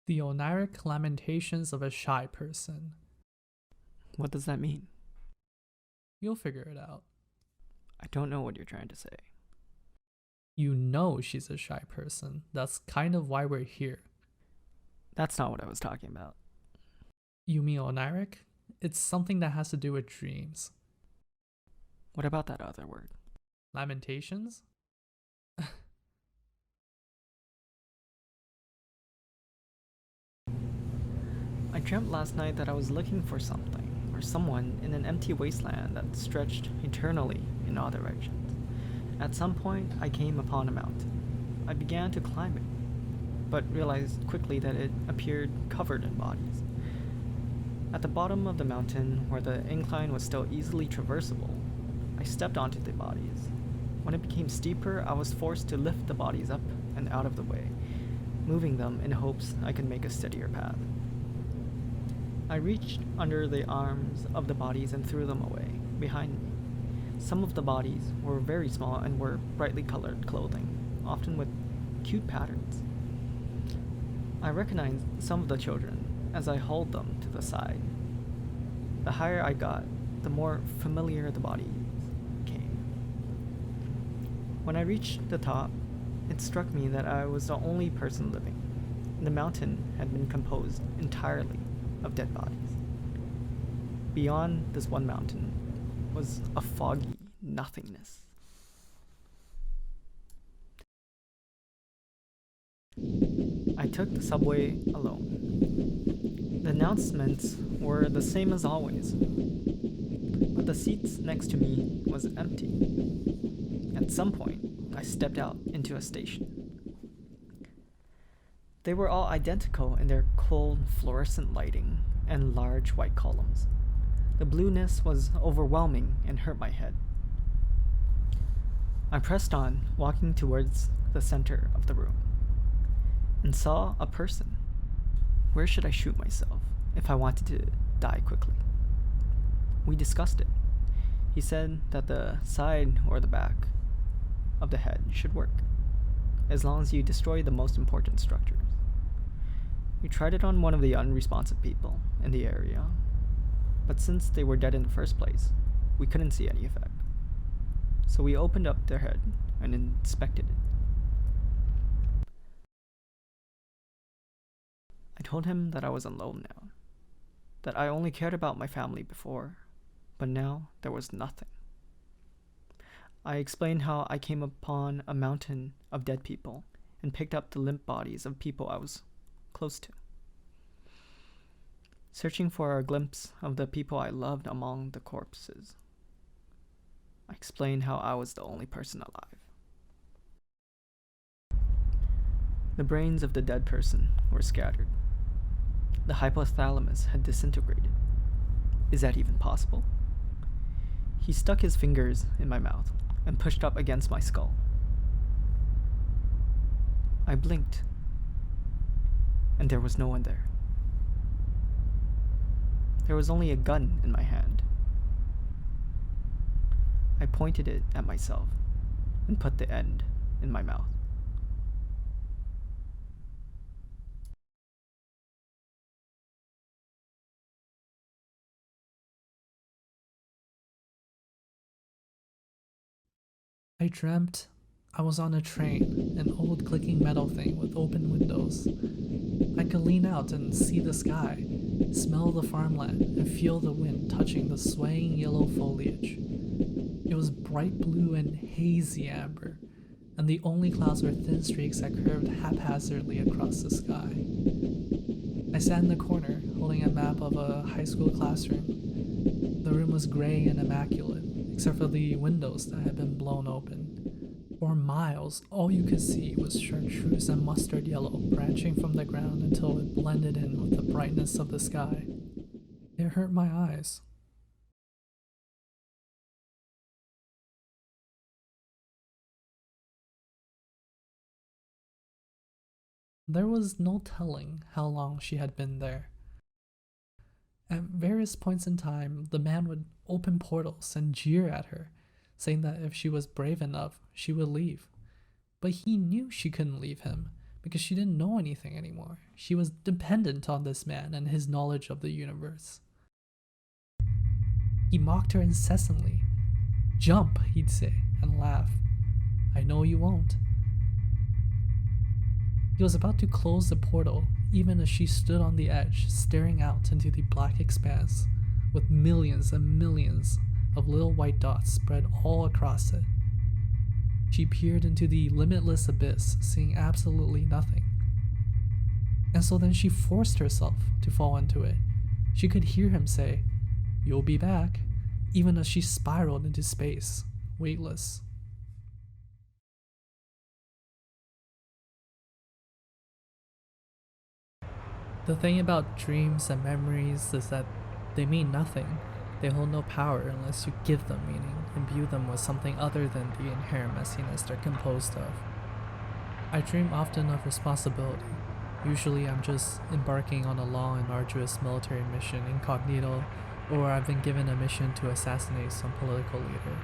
The Oniric Lamentations of a Shy Person. What does that mean? You'll figure it out. I don't know what you're trying to say. You know she's a shy person. That's kind of why we're here. That's not what I was talking about. You mean Oniric? It's something that has to do with dreams. What about that other word? Lamentations? I dreamt last night that I was looking for something or someone in an empty wasteland that stretched eternally in all directions. At some point, I came upon a mountain. I began to climb it, but realized quickly that it appeared covered in bodies. At the bottom of the mountain, where the incline was still easily traversable, I stepped onto the bodies. When it became steeper, I was forced to lift the bodies up and out of the way, moving them in hopes I could make a steadier path. I reached under the arms of the bodies and threw them away, behind me. Some of the bodies were very small and wore brightly colored clothing, often with cute patterns. I recognized some of the children as I hauled them to the side. The higher I got, the more familiar the bodies became. When I reached the top, it struck me that I was the only person living. The mountain had been composed entirely of dead bodies. Beyond this one mountain was a foggy nothingness. I took the subway alone. The announcements were the same as always, but the seats next to me was empty. At some point, I stepped out into a station. They were all identical in their cold fluorescent lighting and large white columns. The blueness was overwhelming and hurt my head. I pressed on, walking towards the center of the room, and saw a person. Where should I shoot myself if I wanted to die quickly? We discussed it. He said that the side or the back of the head should work, as long as you destroy the most important structures. We tried it on one of the unresponsive people in the area, but since they were dead in the first place, we couldn't see any effect. So we opened up their head and inspected it. I told him that I was alone now, that I only cared about my family before, but now there was nothing. I explained how I came upon a mountain of dead people and picked up the limp bodies of people I was close to, searching for a glimpse of the people I loved among the corpses. I explained how I was the only person alive. The brains of the dead person were scattered. The hypothalamus had disintegrated. Is that even possible? He stuck his fingers in my mouth and pushed up against my skull. I blinked, and there was no one there. There was only a gun in my hand. I pointed it at myself and put the end in my mouth. I dreamt I was on a train, an old clicking metal thing with open windows. I could lean out and see the sky, smell the farmland, and feel the wind touching the swaying yellow foliage. It was bright blue and hazy amber, and the only clouds were thin streaks that curved haphazardly across the sky. I sat in the corner, holding a map of a high school classroom. The room was gray and immaculate, except for the windows that had been blown open. For miles, all you could see was chartreuse and mustard yellow branching from the ground until it blended in with the brightness of the sky. It hurt my eyes. There was no telling how long she had been there. At various points in time, the man would open portals and jeer at her, saying that if she was brave enough, she would leave. But he knew she couldn't leave him, because she didn't know anything anymore. She was dependent on this man and his knowledge of the universe. He mocked her incessantly. "Jump," he'd say, and laugh. "I know you won't." He was about to close the portal even as she stood on the edge, staring out into the black expanse with millions and millions of little white dots spread all across it. She peered into the limitless abyss, seeing absolutely nothing. And so then she forced herself to fall into it. She could hear him say, "You'll be back," even as she spiraled into space, weightless. The thing about dreams and memories is that they mean nothing. They hold no power unless you give them meaning, imbue them with something other than the inherent messiness they're composed of. I dream often of responsibility. Usually I'm just embarking on a long and arduous military mission incognito, or I've been given a mission to assassinate some political leader.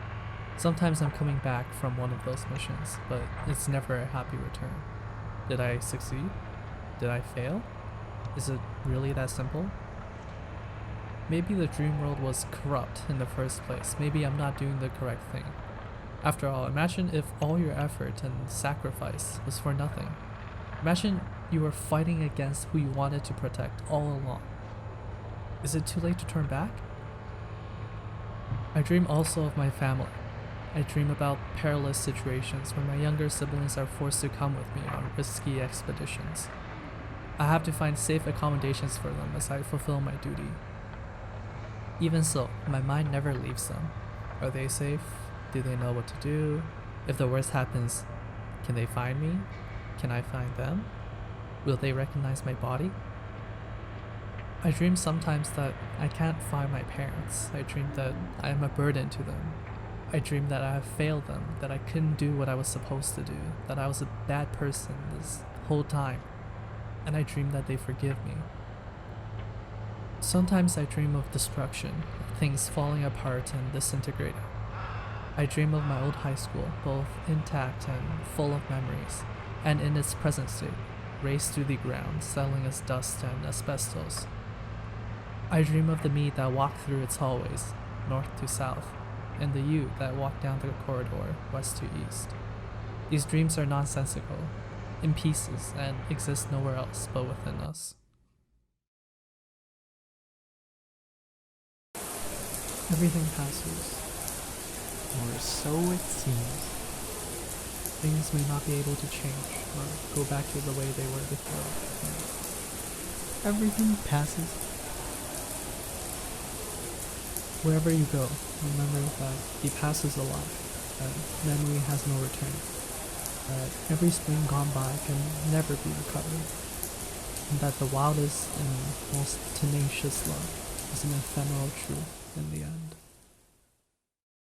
Sometimes I'm coming back from one of those missions, but it's never a happy return. Did I succeed? Did I fail? Is it really that simple? Maybe the dream world was corrupt in the first place. Maybe I'm not doing the correct thing. After all, imagine if all your effort and sacrifice was for nothing. Imagine you were fighting against who you wanted to protect all along. Is it too late to turn back? I dream also of my family. I dream about perilous situations where my younger siblings are forced to come with me on risky expeditions. I have to find safe accommodations for them as I fulfill my duty. Even so, my mind never leaves them. Are they safe? Do they know what to do? If the worst happens, can they find me? Can I find them? Will they recognize my body? I dream sometimes that I can't find my parents. I dream that I am a burden to them. I dream that I have failed them, that I couldn't do what I was supposed to do, that I was a bad person this whole time. And I dream that they forgive me. Sometimes I dream of destruction, things falling apart and disintegrating. I dream of my old high school, both intact and full of memories, and in its present state, razed to the ground, settling as dust and asbestos. I dream of the me that walked through its hallways, north to south, and the you that walked down the corridor, west to east. These dreams are nonsensical, in pieces, and exist nowhere else but within us. Everything passes, Or so it seems. things may not be able to change or go back to the way they were before. Everything passes. Wherever you go, remember that the past is a lie, that memory has no return, that every spring gone by can never be recovered, and that the wildest and most tenacious love is an ephemeral truth in the end.